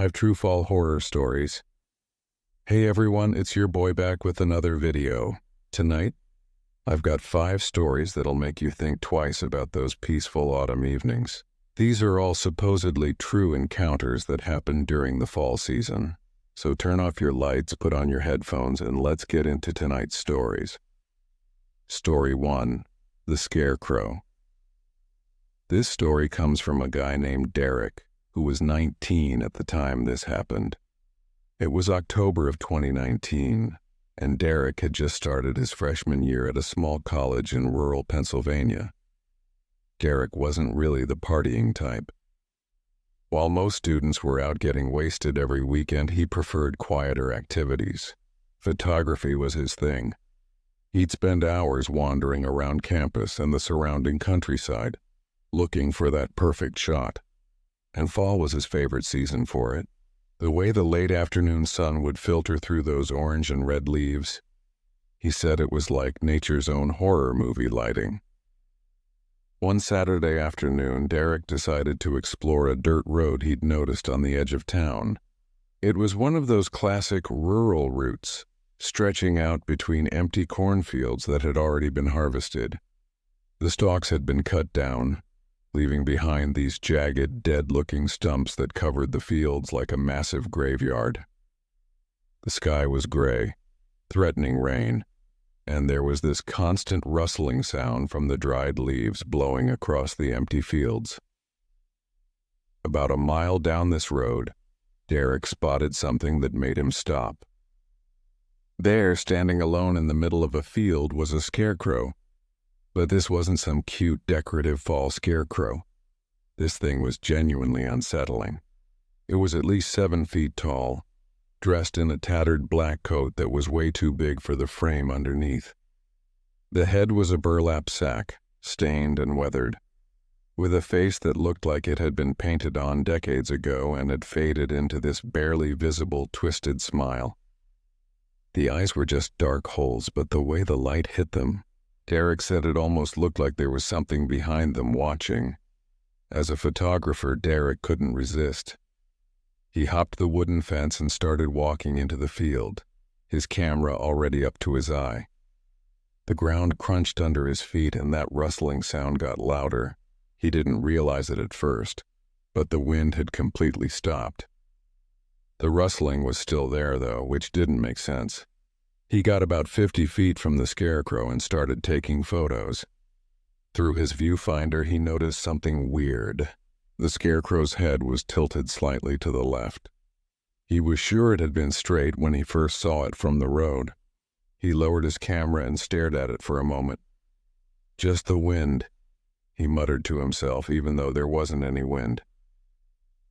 5 True Fall Horror Stories. Hey everyone, it's your boy back with another video. Tonight, I've got 5 stories that'll make you think twice about those peaceful autumn evenings. These are all supposedly true encounters that happened during the fall season. So turn off your lights, put on your headphones, and let's get into tonight's stories. Story 1. The Scarecrow. This story comes from a guy named Derek, who was 19 at the time this happened. It was October of 2019, and Derek had just started his freshman year at a small college in rural Pennsylvania. Derek wasn't really the partying type. While most students were out getting wasted every weekend, he preferred quieter activities. Photography was his thing. He'd spend hours wandering around campus and the surrounding countryside, looking for that perfect shot. And fall was his favorite season for it. The way the late afternoon sun would filter through those orange and red leaves, he said it was like nature's own horror movie lighting. One Saturday afternoon, Derek decided to explore a dirt road he'd noticed on the edge of town. It was one of those classic rural routes, stretching out between empty cornfields that had already been harvested. The stalks had been cut down, leaving behind these jagged, dead-looking stumps that covered the fields like a massive graveyard. The sky was gray, threatening rain, and there was this constant rustling sound from the dried leaves blowing across the empty fields. About a mile down this road, Derek spotted something that made him stop. There, standing alone in the middle of a field, was a scarecrow. But this wasn't some cute, decorative fall scarecrow. This thing was genuinely unsettling. It was at least 7 feet tall, dressed in a tattered black coat that was way too big for the frame underneath. The head was a burlap sack, stained and weathered, with a face that looked like it had been painted on decades ago and had faded into this barely visible, twisted smile. The eyes were just dark holes, but the way the light hit them, Derek said it almost looked like there was something behind them watching. As a photographer, Derek couldn't resist. He hopped the wooden fence and started walking into the field, his camera already up to his eye. The ground crunched under his feet and that rustling sound got louder. He didn't realize it at first, but the wind had completely stopped. The rustling was still there, though, which didn't make sense. He got about 50 feet from the scarecrow and started taking photos. Through his viewfinder, he noticed something weird. The scarecrow's head was tilted slightly to the left. He was sure it had been straight when he first saw it from the road. He lowered his camera and stared at it for a moment. "Just the wind," he muttered to himself, even though there wasn't any wind.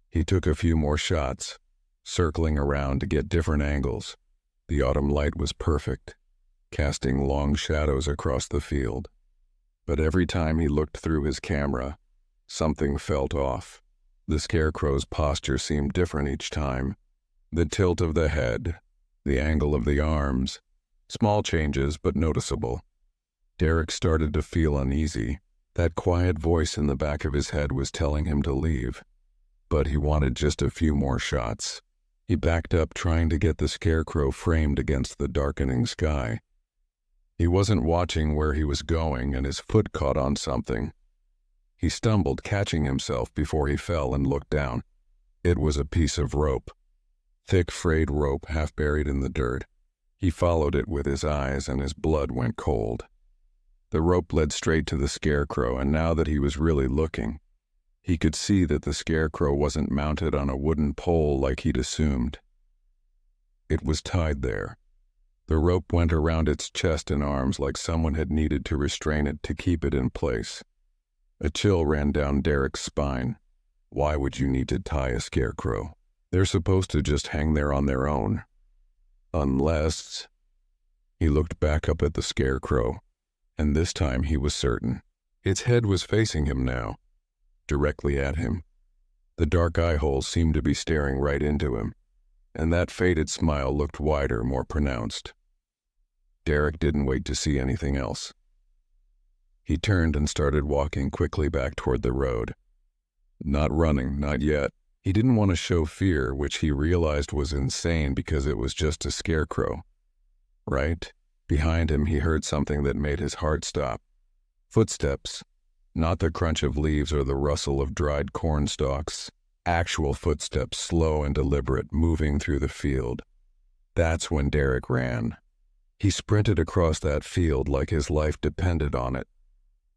He took a few more shots, circling around to get different angles. The autumn light was perfect, casting long shadows across the field. But every time he looked through his camera, something felt off. The scarecrow's posture seemed different each time. The tilt of the head, the angle of the arms, small changes but noticeable. Derek started to feel uneasy. That quiet voice in the back of his head was telling him to leave. But he wanted just a few more shots. He backed up, trying to get the scarecrow framed against the darkening sky. He wasn't watching where he was going, and his foot caught on something. He stumbled, catching himself before he fell and looked down. It was a piece of rope. Thick, frayed rope, half buried in the dirt. He followed it with his eyes, and his blood went cold. The rope led straight to the scarecrow, and now that he was really looking, he could see that the scarecrow wasn't mounted on a wooden pole like he'd assumed. It was tied there. The rope went around its chest and arms like someone had needed to restrain it to keep it in place. A chill ran down Derek's spine. Why would you need to tie a scarecrow? They're supposed to just hang there on their own. Unless... He looked back up at the scarecrow, and this time he was certain. Its head was facing him now, directly at him. The dark eye holes seemed to be staring right into him, and that faded smile looked wider, more pronounced. Derek didn't wait to see anything else. He turned and started walking quickly back toward the road. Not running, not yet. He didn't want to show fear, which he realized was insane because it was just a scarecrow. Right behind him, he heard something that made his heart stop. Footsteps. Not the crunch of leaves or the rustle of dried corn stalks. Actual footsteps, slow and deliberate, moving through the field. That's when Derek ran. He sprinted across that field like his life depended on it,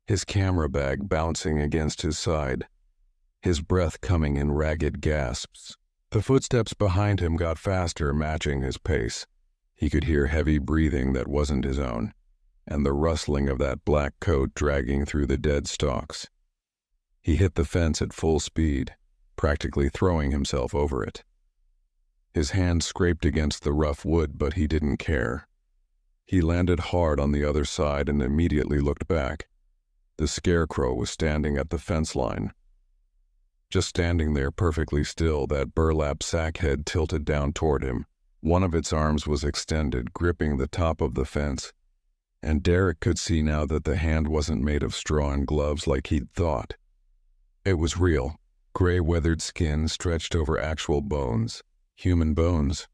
his camera bag bouncing against his side, his breath coming in ragged gasps. The footsteps behind him got faster, matching his pace. He could hear heavy breathing that wasn't his own, and the rustling of that black coat dragging through the dead stalks. He hit the fence at full speed, practically throwing himself over it. His hand scraped against the rough wood, but he didn't care. He landed hard on the other side and immediately looked back. The scarecrow was standing at the fence line. Just standing there perfectly still, that burlap sack head tilted down toward him. One of its arms was extended, gripping the top of the fence, and Derek could see now that the hand wasn't made of straw and gloves like he'd thought. It was real. Gray, weathered skin stretched over actual bones. Human bones.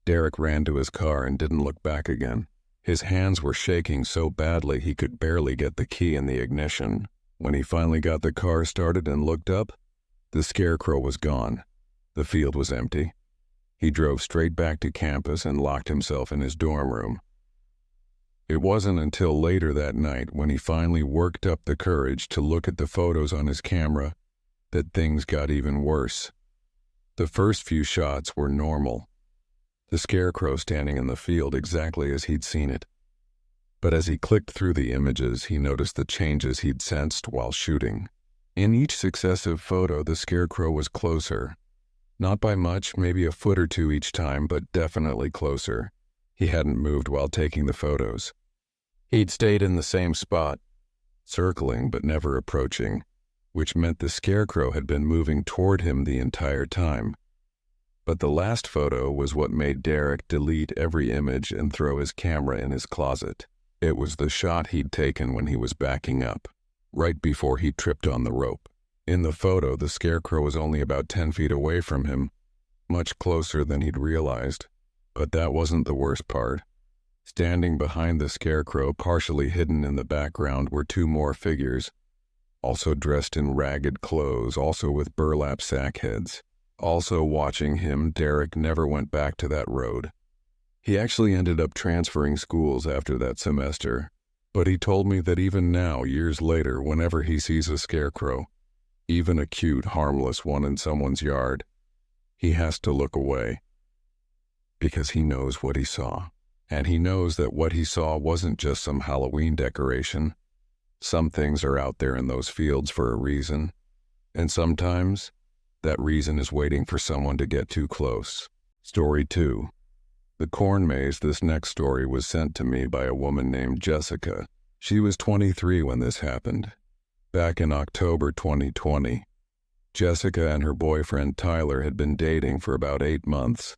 Derek ran to his car and didn't look back again. His hands were shaking so badly he could barely get the key in the ignition. When he finally got the car started and looked up, the scarecrow was gone. The field was empty. He drove straight back to campus and locked himself in his dorm room. It wasn't until later that night, when he finally worked up the courage to look at the photos on his camera, that things got even worse. The first few shots were normal. The scarecrow standing in the field exactly as he'd seen it. But as he clicked through the images, he noticed the changes he'd sensed while shooting. In each successive photo, the scarecrow was closer. Not by much, maybe a foot or two each time, but definitely closer. He hadn't moved while taking the photos. He'd stayed in the same spot, circling but never approaching, which meant the scarecrow had been moving toward him the entire time. But the last photo was what made Derek delete every image and throw his camera in his closet. It was the shot he'd taken when he was backing up, right before he tripped on the rope. In the photo, the scarecrow was only about 10 feet away from him, much closer than he'd realized. But that wasn't the worst part. Standing behind the scarecrow, partially hidden in the background, were two more figures, also dressed in ragged clothes, also with burlap sack heads. Also watching him. Derek never went back to that road. He actually ended up transferring schools after that semester, but he told me that even now, years later, whenever he sees a scarecrow, even a cute, harmless one in someone's yard, he has to look away, because he knows what he saw. And he knows that what he saw wasn't just some Halloween decoration. Some things are out there in those fields for a reason, and sometimes that reason is waiting for someone to get too close. Story 2. The corn maze. This next story was sent to me by a woman named Jessica. She was 23 when this happened, back in October 2020. Jessica and her boyfriend Tyler had been dating for about 8 months,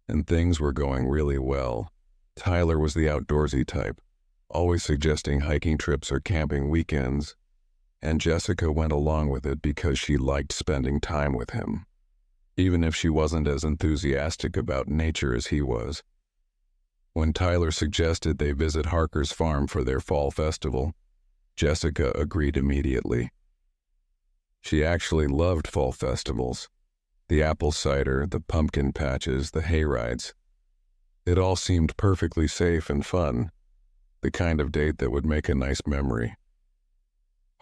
and things were going really well. Tyler was the outdoorsy type, always suggesting hiking trips or camping weekends, and Jessica went along with it because she liked spending time with him, even if she wasn't as enthusiastic about nature as he was. When Tyler suggested they visit Harker's farm for their fall festival, Jessica agreed immediately. She actually loved fall festivals. The apple cider, the pumpkin patches, the hay rides. It all seemed perfectly safe and fun, the kind of date that would make a nice memory.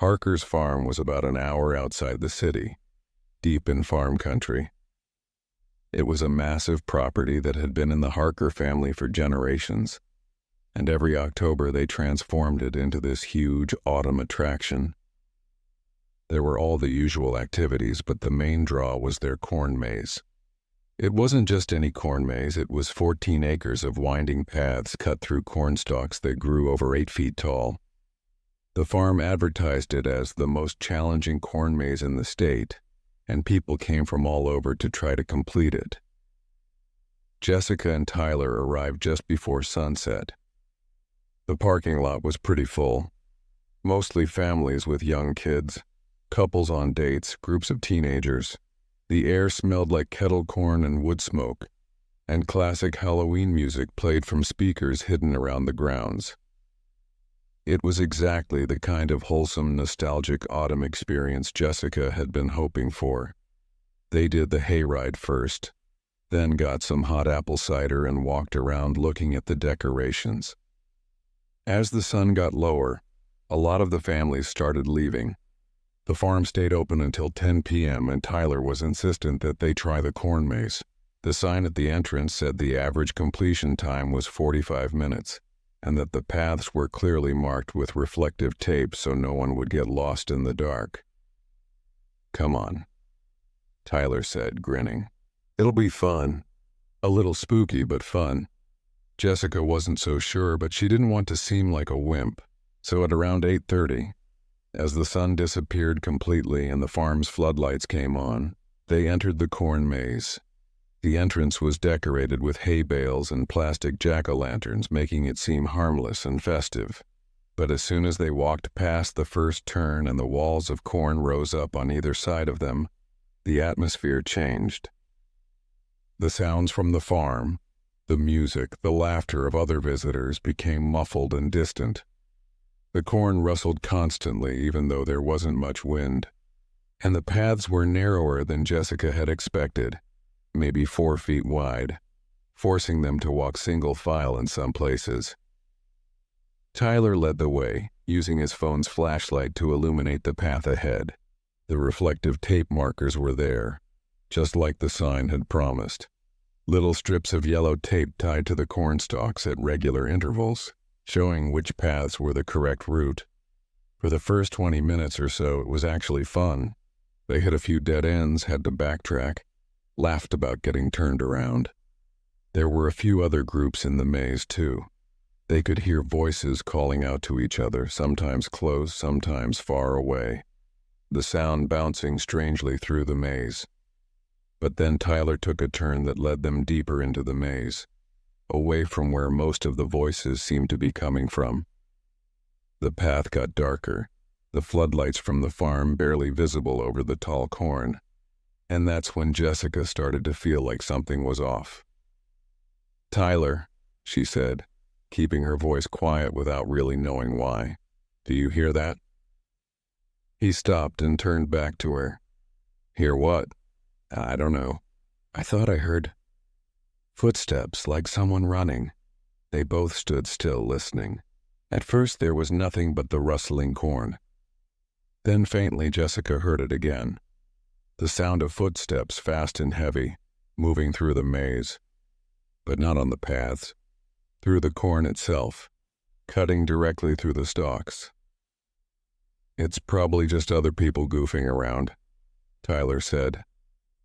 Harker's farm was about an hour outside the city, deep in farm country. It was a massive property that had been in the Harker family for generations, and every October they transformed it into this huge autumn attraction. There were all the usual activities, but the main draw was their corn maze. It wasn't just any corn maze, it was 14 acres of winding paths cut through corn stalks that grew over 8 feet tall. The farm advertised it as the most challenging corn maze in the state, and people came from all over to try to complete it. Jessica and Tyler arrived just before sunset. The parking lot was pretty full, mostly families with young kids, couples on dates, groups of teenagers. The air smelled like kettle corn and wood smoke, and classic Halloween music played from speakers hidden around the grounds. It was exactly the kind of wholesome, nostalgic autumn experience Jessica had been hoping for. They did the hayride first, then got some hot apple cider and walked around looking at the decorations. As the sun got lower, a lot of the families started leaving. The farm stayed open until 10 p.m. and Tyler was insistent that they try the corn maze. The sign at the entrance said the average completion time was 45 minutes, and that the paths were clearly marked with reflective tape so no one would get lost in the dark. "Come on," Tyler said, grinning. "It'll be fun. A little spooky, but fun." Jessica wasn't so sure, but she didn't want to seem like a wimp. So at around 8:30, as the sun disappeared completely and the farm's floodlights came on, they entered the corn maze. The entrance was decorated with hay bales and plastic jack-o'-lanterns, making it seem harmless and festive. But as soon as they walked past the first turn and the walls of corn rose up on either side of them, the atmosphere changed. The sounds from the farm, the music, the laughter of other visitors became muffled and distant. The corn rustled constantly even though there wasn't much wind, and the paths were narrower than Jessica had expected, maybe 4 feet wide, forcing them to walk single file in some places. Tyler led the way, using his phone's flashlight to illuminate the path ahead. The reflective tape markers were there, just like the sign had promised. Little strips of yellow tape tied to the corn stalks at regular intervals, showing which paths were the correct route. For the first 20 minutes or so, it was actually fun. They hit a few dead ends, had to backtrack, laughed about getting turned around. There were a few other groups in the maze, too. They could hear voices calling out to each other, sometimes close, sometimes far away, the sound bouncing strangely through the maze. But then Tyler took a turn that led them deeper into the maze, away from where most of the voices seemed to be coming from. The path got darker, the floodlights from the farm barely visible over the tall corn, and that's when Jessica started to feel like something was off. "Tyler," she said, keeping her voice quiet without really knowing why. "Do you hear that?" He stopped and turned back to her. "Hear what?" "I don't know. I thought I heard footsteps, like someone running." They both stood still, listening. At first there was nothing but the rustling corn. Then faintly Jessica heard it again. The sound of footsteps, fast and heavy, moving through the maze. But not on the paths. Through the corn itself, cutting directly through the stalks. "It's probably just other people goofing around," Tyler said.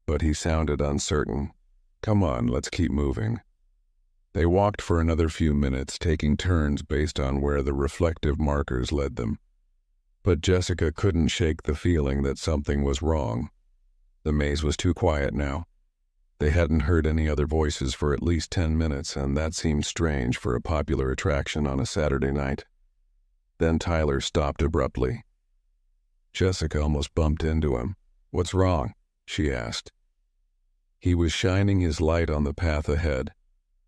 But he sounded uncertain. "Come on, let's keep moving." They walked for another few minutes, taking turns based on where the reflective markers led them. But Jessica couldn't shake the feeling that something was wrong. The maze was too quiet now. They hadn't heard any other voices for at least 10 minutes, and that seemed strange for a popular attraction on a Saturday night. Then Tyler stopped abruptly. Jessica almost bumped into him. "What's wrong?" she asked. He was shining his light on the path ahead,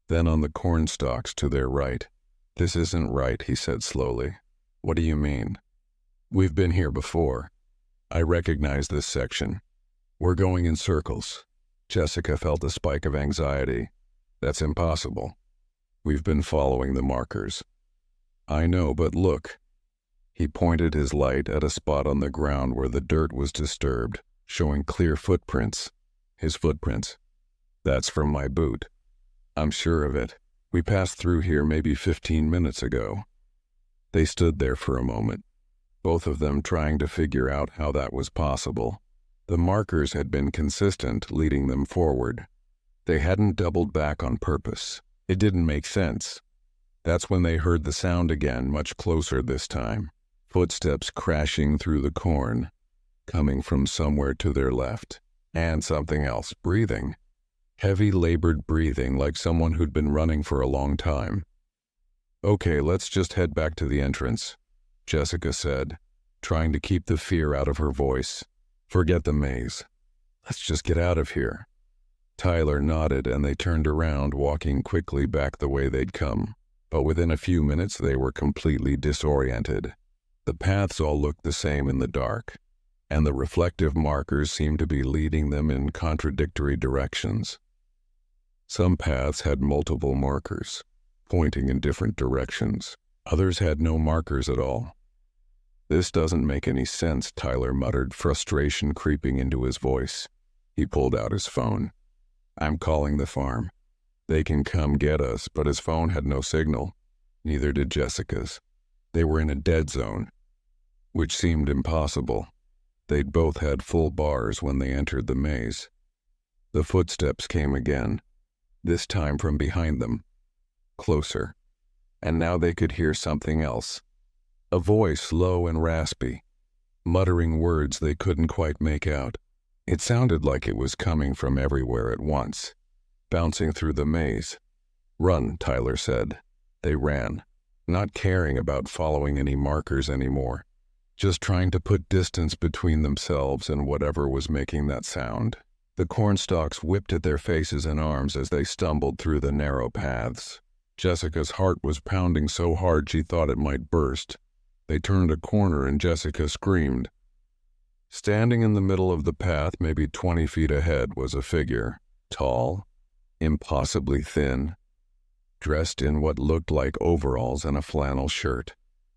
then on the corn stalks to their right. "This isn't right," he said slowly. "What do you mean?" "We've been here before. I recognize this section. We're going in circles." Jessica felt a spike of anxiety. "That's impossible. We've been following the markers." "I know, but look." He pointed his light at a spot on the ground where the dirt was disturbed, showing clear footprints. His footprints. "That's from my boot. I'm sure of it. We passed through here maybe 15 minutes ago." They stood there for a moment, both of them trying to figure out how that was possible. The markers had been consistent, leading them forward. They hadn't doubled back on purpose. It didn't make sense. That's when they heard the sound again, much closer this time. Footsteps crashing through the corn, coming from somewhere to their left. And something else, breathing. Heavy, labored breathing, like someone who'd been running for a long time. "Okay, let's just head back to the entrance," Jessica said, trying to keep the fear out of her voice. "Forget the maze." Let's just get out of here. Tyler nodded and they turned around, walking quickly back the way they'd come. But within a few minutes they were completely disoriented. The paths all looked the same in the dark, and the reflective markers seemed to be leading them in contradictory directions. Some paths had multiple markers, pointing in different directions. Others had no markers at all. "This doesn't make any sense," Tyler muttered, frustration creeping into his voice. He pulled out his phone. "I'm calling the farm. They can come get us," but his phone had no signal. Neither did Jessica's. They were in a dead zone, which seemed impossible. They'd both had full bars when they entered the maze. The footsteps came again, this time from behind them, closer. And now they could hear something else. A voice, low and raspy, muttering words they couldn't quite make out. It sounded like it was coming from everywhere at once, bouncing through the maze. "Run," Tyler said. They ran, not caring about following any markers anymore, just trying to put distance between themselves and whatever was making that sound. The cornstalks whipped at their faces and arms as they stumbled through the narrow paths. Jessica's heart was pounding so hard she thought it might burst. They turned a corner and Jessica screamed. Standing in the middle of the path, maybe 20 feet ahead, was a figure, tall, impossibly thin, dressed in what looked like overalls and a flannel shirt.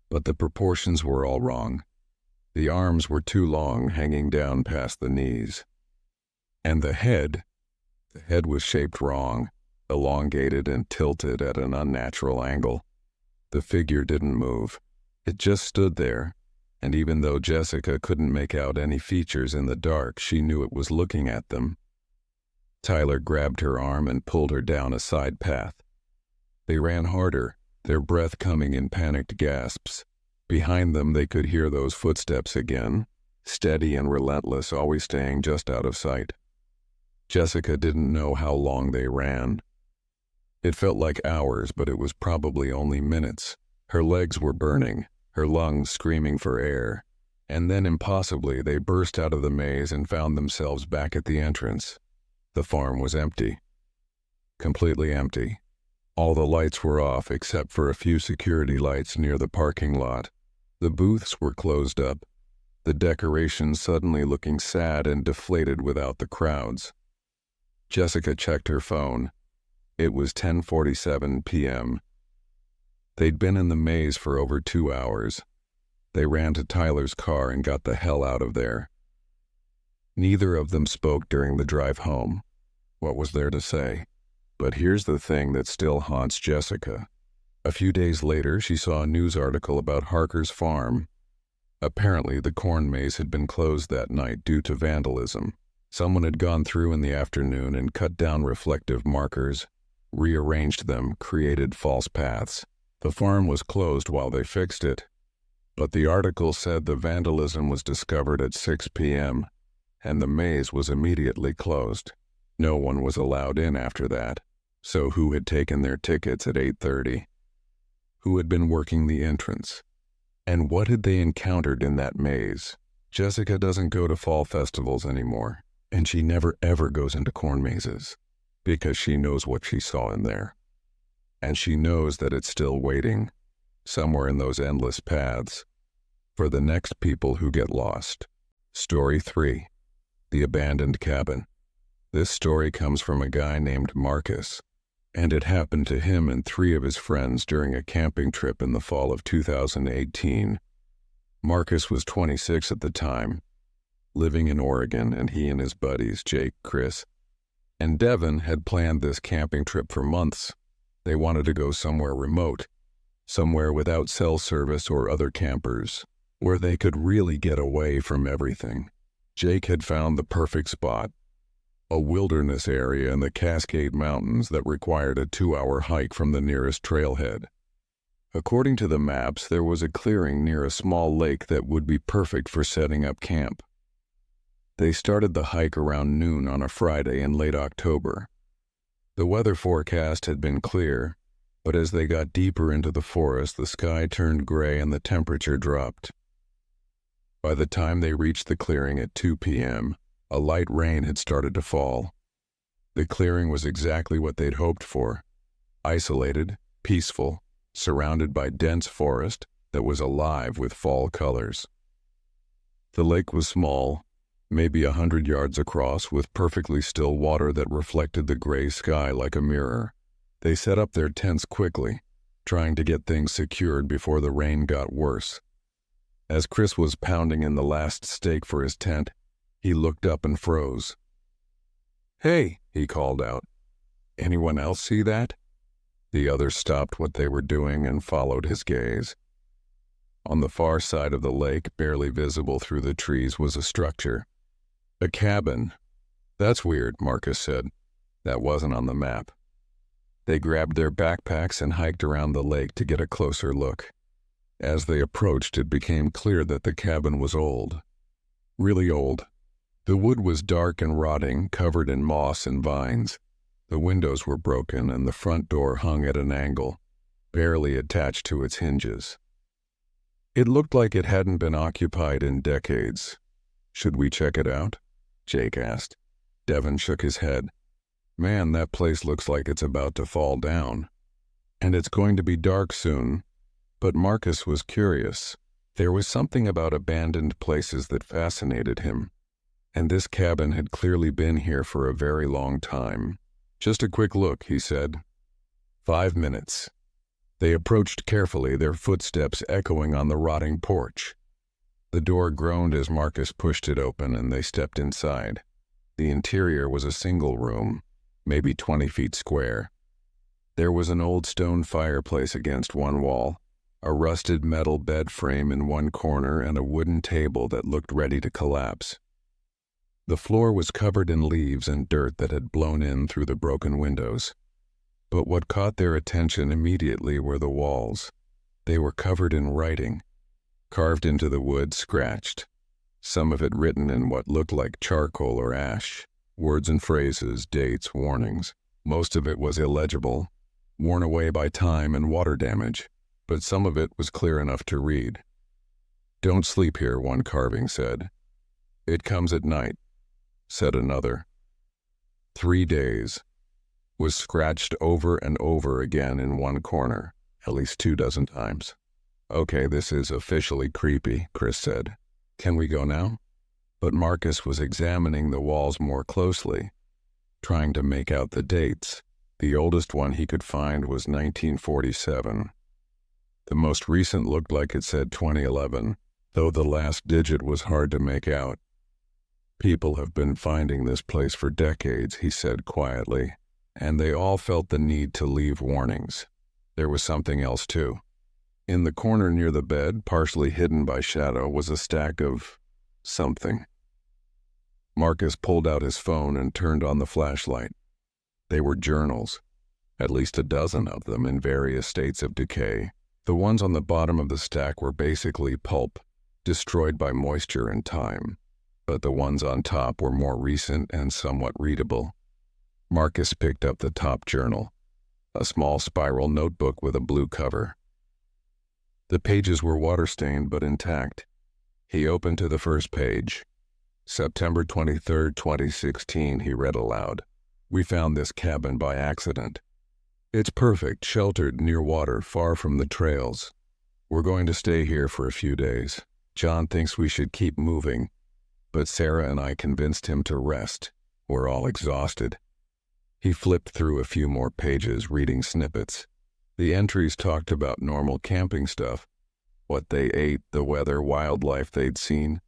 But the proportions were all wrong. The arms were too long, hanging down past the knees. And the head was shaped wrong, elongated and tilted at an unnatural angle. The figure didn't move. It just stood there, and even though Jessica couldn't make out any features in the dark, she knew it was looking at them. Tyler grabbed her arm and pulled her down a side path. They ran harder, their breath coming in panicked gasps. Behind them they could hear those footsteps again, steady and relentless, always staying just out of sight. Jessica didn't know how long they ran. It felt like hours, but it was probably only minutes. Her legs were burning, her lungs screaming for air, and then impossibly they burst out of the maze and found themselves back at the entrance. The farm was empty. Completely empty. All the lights were off except for a few security lights near the parking lot. The booths were closed up, the decorations suddenly looking sad and deflated without the crowds. Jessica checked her phone. It was 10:47 p.m. They'd been in the maze for over 2 hours. They ran to Tyler's car and got the hell out of there. Neither of them spoke during the drive home. What was there to say? But here's the thing that still haunts Jessica. A few days later, she saw a news article about Harker's farm. Apparently, the corn maze had been closed that night due to vandalism. Someone had gone through in the afternoon and cut down reflective markers, rearranged them, created false paths. The farm was closed while they fixed it, but the article said the vandalism was discovered at 6 p.m., and the maze was immediately closed. No one was allowed in after that. So who had taken their tickets at 8:30? Who had been working the entrance? And what had they encountered in that maze? Jessica doesn't go to fall festivals anymore, and she never ever goes into corn mazes, because she knows what she saw in there. And she knows that it's still waiting, somewhere in those endless paths, for the next people who get lost. Story 3. The Abandoned Cabin. This story comes from a guy named Marcus, and it happened to him and 3 of his friends during a camping trip in the fall of 2018. Marcus was 26 at the time, living in Oregon, and he and his buddies, Jake, Chris, and Devin, had planned this camping trip for months. They wanted to go somewhere remote, somewhere without cell service or other campers, where they could really get away from everything. Jake had found the perfect spot, a wilderness area in the Cascade Mountains that required a 2-hour hike from the nearest trailhead. According to the maps, there was a clearing near a small lake that would be perfect for setting up camp. They started the hike around noon on a Friday in late October. The weather forecast had been clear, but as they got deeper into the forest, the sky turned gray and the temperature dropped. By the time they reached the clearing at 2 p.m., A light rain had started to fall. The clearing was exactly what they'd hoped for. Isolated, peaceful, surrounded by dense forest that was alive with fall colors. The lake was small, maybe 100 yards across, with perfectly still water that reflected the gray sky like a mirror. They set up their tents quickly, trying to get things secured before the rain got worse. As Chris was pounding in the last stake for his tent, he looked up and froze. "Hey," he called out. "Anyone else see that?" The others stopped what they were doing and followed his gaze. On the far side of the lake, barely visible through the trees, was a structure. A cabin. "That's weird," Marcus said. "That wasn't on the map." They grabbed their backpacks and hiked around the lake to get a closer look. As they approached, it became clear that the cabin was old. Really old. The wood was dark and rotting, covered in moss and vines. The windows were broken and the front door hung at an angle, barely attached to its hinges. It looked like it hadn't been occupied in decades. "Should we check it out?" Jake asked. Devin shook his head. "Man, that place looks like it's about to fall down. And it's going to be dark soon." But Marcus was curious. There was something about abandoned places that fascinated him. And this cabin had clearly been here for a very long time. "Just a quick look," he said. 5 minutes. They approached carefully, their footsteps echoing on the rotting porch. The door groaned as Marcus pushed it open and they stepped inside. The interior was a single room, maybe 20 feet square. There was an old stone fireplace against one wall, a rusted metal bed frame in one corner, and a wooden table that looked ready to collapse. The floor was covered in leaves and dirt that had blown in through the broken windows. But what caught their attention immediately were the walls. They were covered in writing, carved into the wood, scratched, some of it written in what looked like charcoal or ash, words and phrases, dates, warnings. Most of it was illegible, worn away by time and water damage, but some of it was clear enough to read. "Don't sleep here," one carving said. "It comes at night," said another. 3 days was scratched over and over again in one corner, at least 24 times. "Okay, this is officially creepy," Chris said. "Can we go now?" But Marcus was examining the walls more closely, trying to make out the dates. The oldest one he could find was 1947. The most recent looked like it said 2011, though the last digit was hard to make out. "People have been finding this place for decades," he said quietly, and they all felt the need to leave warnings. There was something else too. In the corner near the bed, partially hidden by shadow, was a stack of something. Marcus pulled out his phone and turned on the flashlight. They were journals, at least a dozen of them in various states of decay. The ones on the bottom of the stack were basically pulp, destroyed by moisture and time, but the ones on top were more recent and somewhat readable. Marcus picked up the top journal, a small spiral notebook with a blue cover. The pages were water-stained but intact. He opened to the first page. "September 23rd, 2016, he read aloud. "We found this cabin by accident. It's perfect, sheltered near water, far from the trails. We're going to stay here for a few days. John thinks we should keep moving, but Sarah and I convinced him to rest. We're all exhausted." He flipped through a few more pages, reading snippets. The entries talked about normal camping stuff, what they ate, the weather, wildlife they'd seen.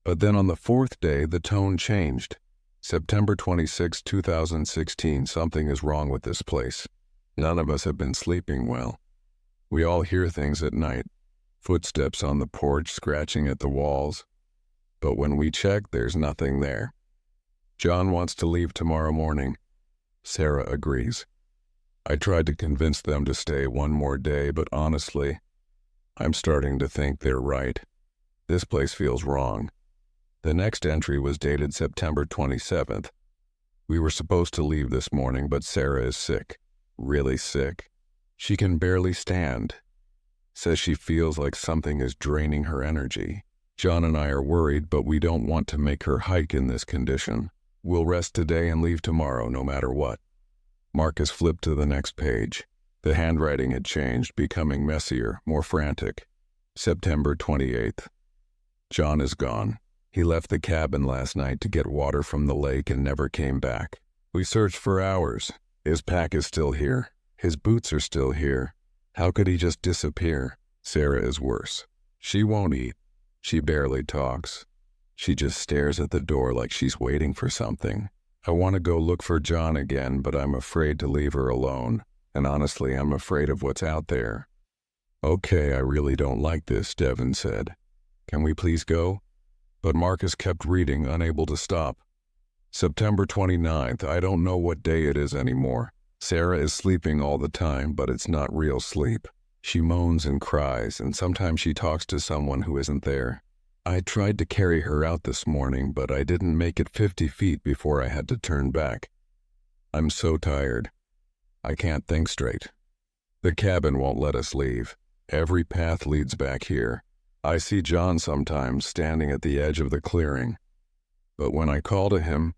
But then on the 4th day, the tone changed. "September 26, 2016, something is wrong with this place. None of us have been sleeping well. We all hear things at night, footsteps on the porch, scratching at the walls. But when we check, there's nothing there. John wants to leave tomorrow morning. Sarah agrees. I tried to convince them to stay one more day, but honestly, I'm starting to think they're right. This place feels wrong." The next entry was dated September 27th. "We were supposed to leave this morning, but Sarah is sick. Really sick. She can barely stand. Says she feels like something is draining her energy. John and I are worried, but we don't want to make her hike in this condition. We'll rest today and leave tomorrow no matter what." Marcus flipped to the next page. The handwriting had changed, becoming messier, more frantic. September 28th. John is gone. He left the cabin last night to get water from the lake and never came back. We searched for hours. His pack is still here. His boots are still here. How could he just disappear? Sarah is worse. She won't eat. She barely talks. She just stares at the door like she's waiting for something. I want to go look for John again, but I'm afraid to leave her alone. And honestly, I'm afraid of what's out there. "Okay, I really don't like this," Devin said. "Can we please go?" But Marcus kept reading, unable to stop. September 29th. I don't know what day it is anymore. Sarah is sleeping all the time, but it's not real sleep. She moans and cries, and sometimes she talks to someone who isn't there. I tried to carry her out this morning, but I didn't make it 50 feet before I had to turn back. I'm so tired. I can't think straight. The cabin won't let us leave. Every path leads back here. I see John sometimes standing at the edge of the clearing. But when I call to him,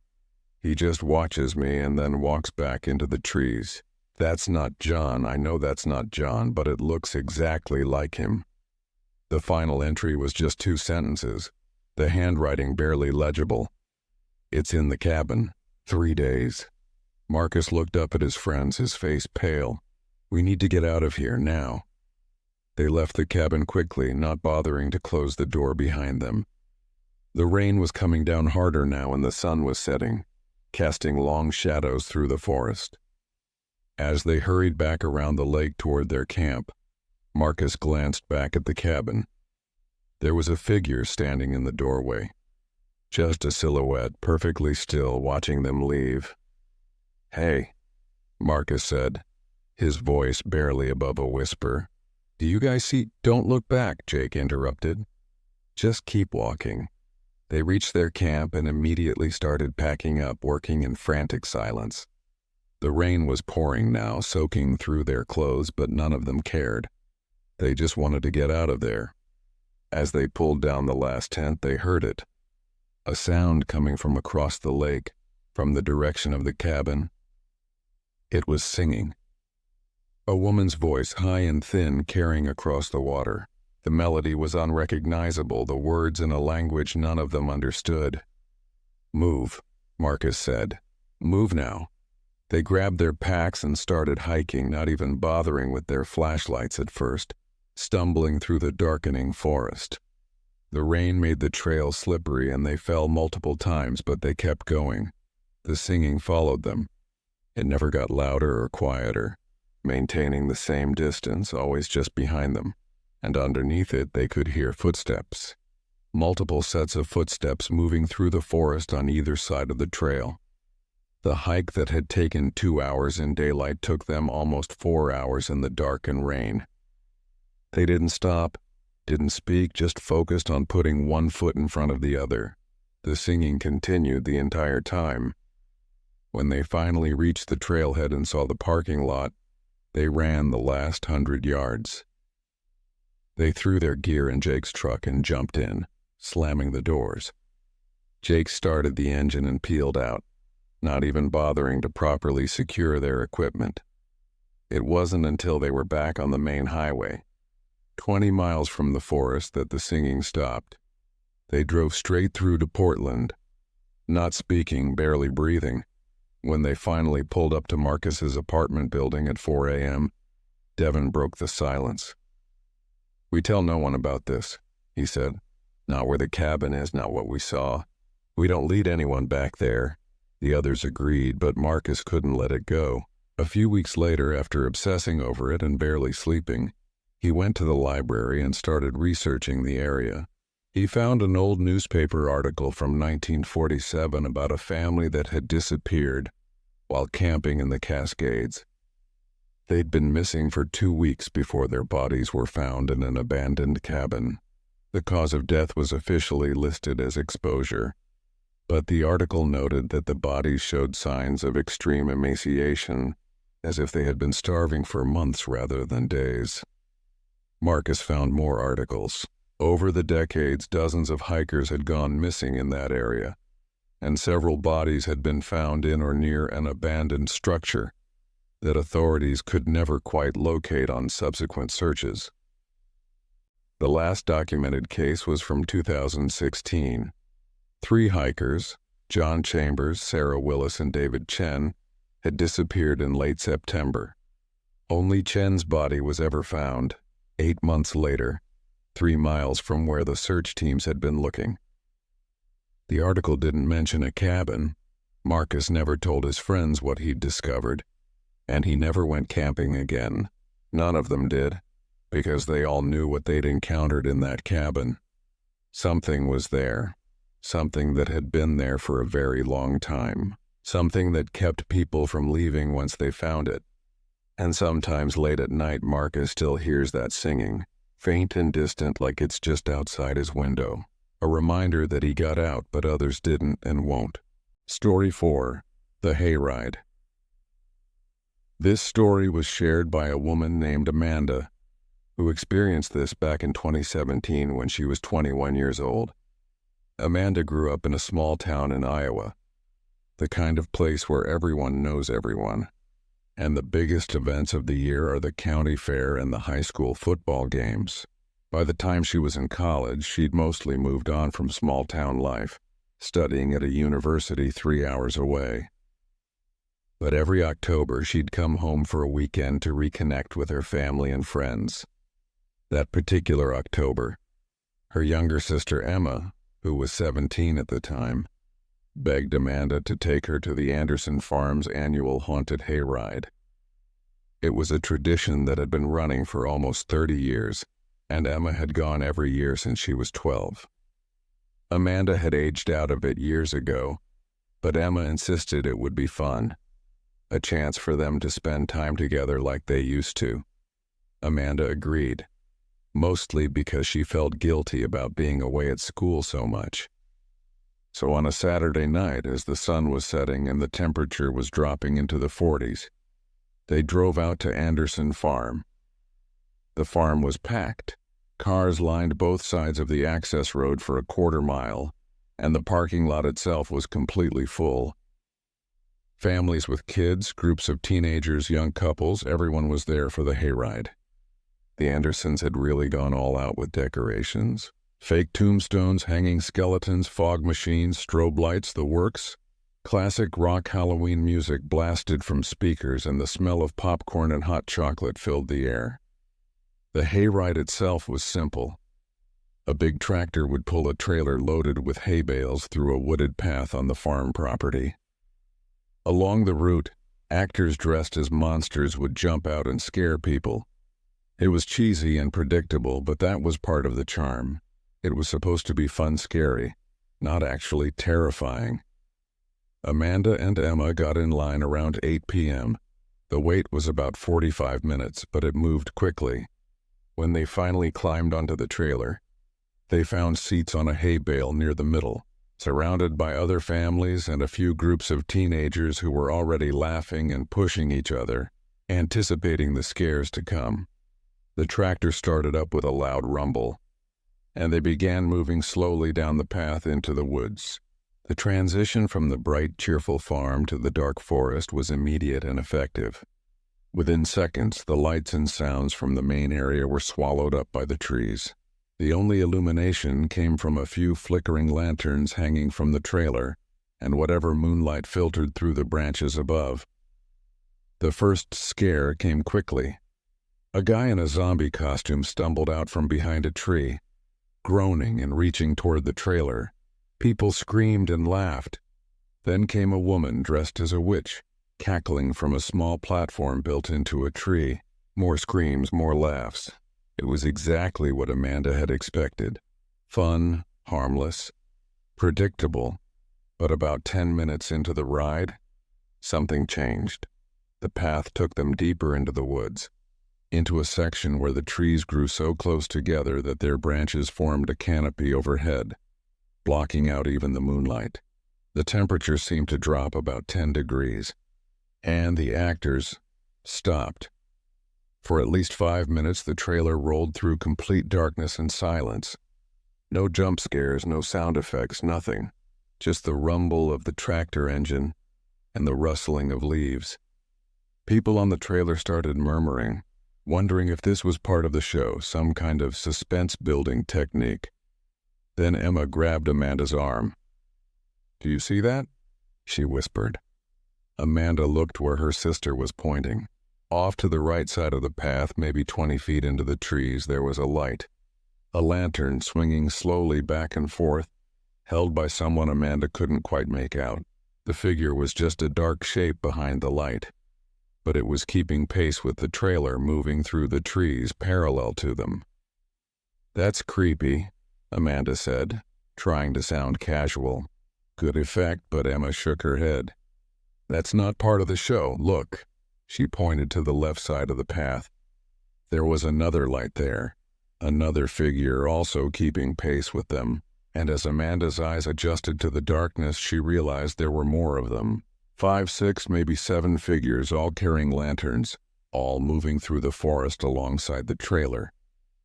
he just watches me and then walks back into the trees. That's not John. I know that's not John, but it looks exactly like him. The final entry was just 2 sentences, the handwriting barely legible. It's in the cabin. 3 days. Marcus looked up at his friends, his face pale. We need to get out of here now. They left the cabin quickly, not bothering to close the door behind them. The rain was coming down harder now and the sun was setting, casting long shadows through the forest. As they hurried back around the lake toward their camp, Marcus glanced back at the cabin. There was a figure standing in the doorway. Just a silhouette, perfectly still, watching them leave. "Hey," Marcus said, his voice barely above a whisper. "Do you guys see—" "Don't look back," Jake interrupted. "Just keep walking." They reached their camp and immediately started packing up, working in frantic silence. The rain was pouring now, soaking through their clothes, but none of them cared. They just wanted to get out of there. As they pulled down the last tent, they heard it. A sound coming from across the lake, from the direction of the cabin. It was singing. A woman's voice, high and thin, carrying across the water. The melody was unrecognizable, the words in a language none of them understood. "Move," Marcus said. "Move now." They grabbed their packs and started hiking, not even bothering with their flashlights at first, stumbling through the darkening forest. The rain made the trail slippery and they fell multiple times, but they kept going. The singing followed them. It never got louder or quieter, maintaining the same distance, always just behind them, and underneath it they could hear footsteps. Multiple sets of footsteps moving through the forest on either side of the trail. The hike that had taken 2 hours in daylight took them almost 4 hours in the dark and rain. They didn't stop, didn't speak, just focused on putting one foot in front of the other. The singing continued the entire time. When they finally reached the trailhead and saw the parking lot, they ran the last 100 yards. They threw their gear in Jake's truck and jumped in, slamming the doors. Jake started the engine and peeled out, not even bothering to properly secure their equipment. It wasn't until they were back on the main highway, 20 miles from the forest, that the singing stopped. They drove straight through to Portland, not speaking, barely breathing. When they finally pulled up to Marcus's apartment building at 4 a.m., Devin broke the silence. "We tell no one about this," he said. "Not where the cabin is, not what we saw. We don't lead anyone back there." The others agreed, but Marcus couldn't let it go. A few weeks later, after obsessing over it and barely sleeping, he went to the library and started researching the area. He found an old newspaper article from 1947 about a family that had disappeared while camping in the Cascades. They'd been missing for 2 weeks before their bodies were found in an abandoned cabin. The cause of death was officially listed as exposure, but the article noted that the bodies showed signs of extreme emaciation, as if they had been starving for months rather than days. Marcus found more articles. Over the decades, dozens of hikers had gone missing in that area, and several bodies had been found in or near an abandoned structure that authorities could never quite locate on subsequent searches. The last documented case was from 2016. 3 hikers, John Chambers, Sarah Willis, and David Chen, had disappeared in late September. Only Chen's body was ever found, 8 months later, 3 miles from where the search teams had been looking. The article didn't mention a cabin. Marcus never told his friends what he'd discovered, and he never went camping again. None of them did, because they all knew what they'd encountered in that cabin. Something was there, something that had been there for a very long time, something that kept people from leaving once they found it. And sometimes late at night, Marcus still hears that singing, faint and distant, like it's just outside his window. A reminder that he got out, but others didn't and won't. Story 4. The Hayride. This story was shared by a woman named Amanda, who experienced this back in 2017 when she was 21 years old. Amanda grew up in a small town in Iowa, the kind of place where everyone knows everyone, and the biggest events of the year are the county fair and the high school football games. By the time she was in college, she'd mostly moved on from small-town life, studying at a university 3 hours away. But every October, she'd come home for a weekend to reconnect with her family and friends. That particular October, her younger sister Emma, who was 17 at the time, begged Amanda to take her to the Anderson Farms annual haunted hayride. It was a tradition that had been running for almost 30 years, and Emma had gone every year since she was 12. Amanda had aged out of it years ago, but Emma insisted it would be fun, a chance for them to spend time together like they used to. Amanda agreed, mostly because she felt guilty about being away at school so much. So on a Saturday night, as the sun was setting and the temperature was dropping into the 40s, they drove out to Anderson Farm. The farm was packed. Cars lined both sides of the access road for a quarter mile, and the parking lot itself was completely full. Families with kids, groups of teenagers, young couples, everyone was there for the hayride. The Andersons had really gone all out with decorations. Fake tombstones, hanging skeletons, fog machines, strobe lights, the works. Classic rock Halloween music blasted from speakers, and the smell of popcorn and hot chocolate filled the air. The hayride itself was simple. A big tractor would pull a trailer loaded with hay bales through a wooded path on the farm property. Along the route, actors dressed as monsters would jump out and scare people. It was cheesy and predictable, but that was part of the charm. It was supposed to be fun scary, not actually terrifying. Amanda and Emma got in line around 8 p.m. The wait was about 45 minutes, but it moved quickly. When they finally climbed onto the trailer, they found seats on a hay bale near the middle, surrounded by other families and a few groups of teenagers who were already laughing and pushing each other, anticipating the scares to come. The tractor started up with a loud rumble, and they began moving slowly down the path into the woods. The transition from the bright, cheerful farm to the dark forest was immediate and effective. Within seconds, the lights and sounds from the main area were swallowed up by the trees. The only illumination came from a few flickering lanterns hanging from the trailer and whatever moonlight filtered through the branches above. The first scare came quickly. A guy in a zombie costume stumbled out from behind a tree, groaning and reaching toward the trailer. People screamed and laughed. Then came a woman dressed as a witch, cackling from a small platform built into a tree. More screams, more laughs. It was exactly what Amanda had expected. Fun, harmless, predictable. But about 10 minutes into the ride, something changed. The path took them deeper into the woods, into a section where the trees grew so close together that their branches formed a canopy overhead, blocking out even the moonlight. The temperature seemed to drop about 10 degrees. And the actors stopped. For at least 5 minutes, the trailer rolled through complete darkness and silence. No jump scares, no sound effects, nothing. Just the rumble of the tractor engine and the rustling of leaves. People on the trailer started murmuring, wondering if this was part of the show, some kind of suspense-building technique. Then Emma grabbed Amanda's arm. "Do you see that?" she whispered. Amanda looked where her sister was pointing. Off to the right side of the path, maybe 20 feet into the trees, there was a light. A lantern swinging slowly back and forth, held by someone Amanda couldn't quite make out. The figure was just a dark shape behind the light, but it was keeping pace with the trailer moving through the trees parallel to them. "That's creepy," Amanda said, trying to sound casual. Good effect, but Emma shook her head. "That's not part of the show. Look." She pointed to the left side of the path. There was another light there, another figure also keeping pace with them, and as Amanda's eyes adjusted to the darkness, she realized there were more of them. 5, 6, maybe 7 figures, all carrying lanterns, all moving through the forest alongside the trailer,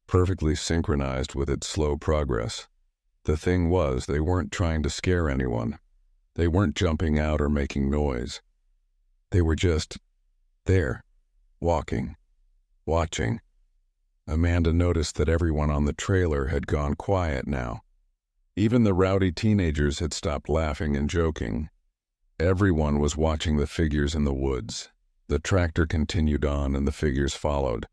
perfectly synchronized with its slow progress. The thing was, they weren't trying to scare anyone. They weren't jumping out or making noise. They were just there, walking, watching. Amanda noticed that everyone on the trailer had gone quiet now. Even the rowdy teenagers had stopped laughing and joking. Everyone was watching the figures in the woods. The tractor continued on and the figures followed.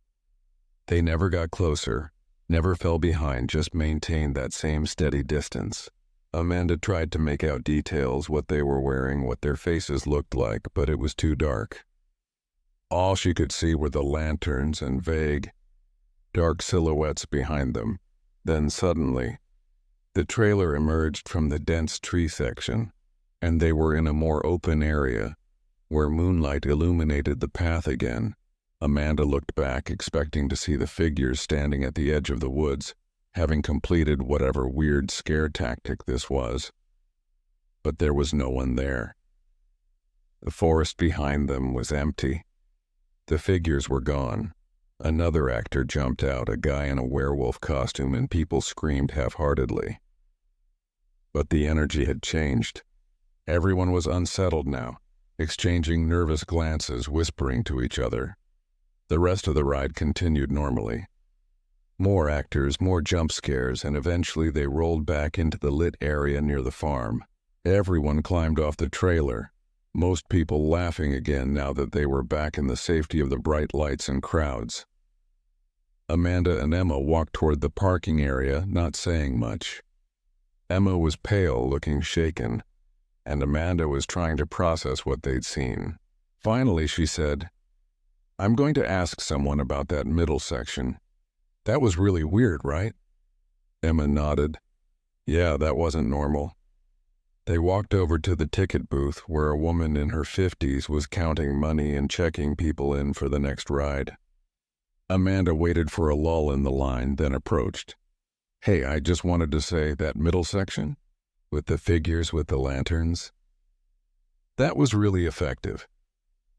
They never got closer, never fell behind, just maintained that same steady distance. Amanda tried to make out details, what they were wearing, what their faces looked like, but it was too dark. All she could see were the lanterns and vague, dark silhouettes behind them. Then suddenly, the trailer emerged from the dense tree section, and they were in a more open area, where moonlight illuminated the path again. Amanda looked back, expecting to see the figures standing at the edge of the woods, having completed whatever weird scare tactic this was. But there was no one there. The forest behind them was empty. The figures were gone. Another actor jumped out, a guy in a werewolf costume, and people screamed half-heartedly. But the energy had changed. Everyone was unsettled now, exchanging nervous glances, whispering to each other. The rest of the ride continued normally. More actors, more jump scares, and eventually they rolled back into the lit area near the farm. Everyone climbed off the trailer, most people laughing again now that they were back in the safety of the bright lights and crowds. Amanda and Emma walked toward the parking area, not saying much. Emma was pale, looking shaken, and Amanda was trying to process what they'd seen. Finally, she said, "I'm going to ask someone about that middle section. That was really weird, right?" Emma nodded. "Yeah, that wasn't normal." They walked over to the ticket booth where a woman in her 50s was counting money and checking people in for the next ride. Amanda waited for a lull in the line, then approached. "Hey, I just wanted to say, that middle section, with the figures with the lanterns, that was really effective.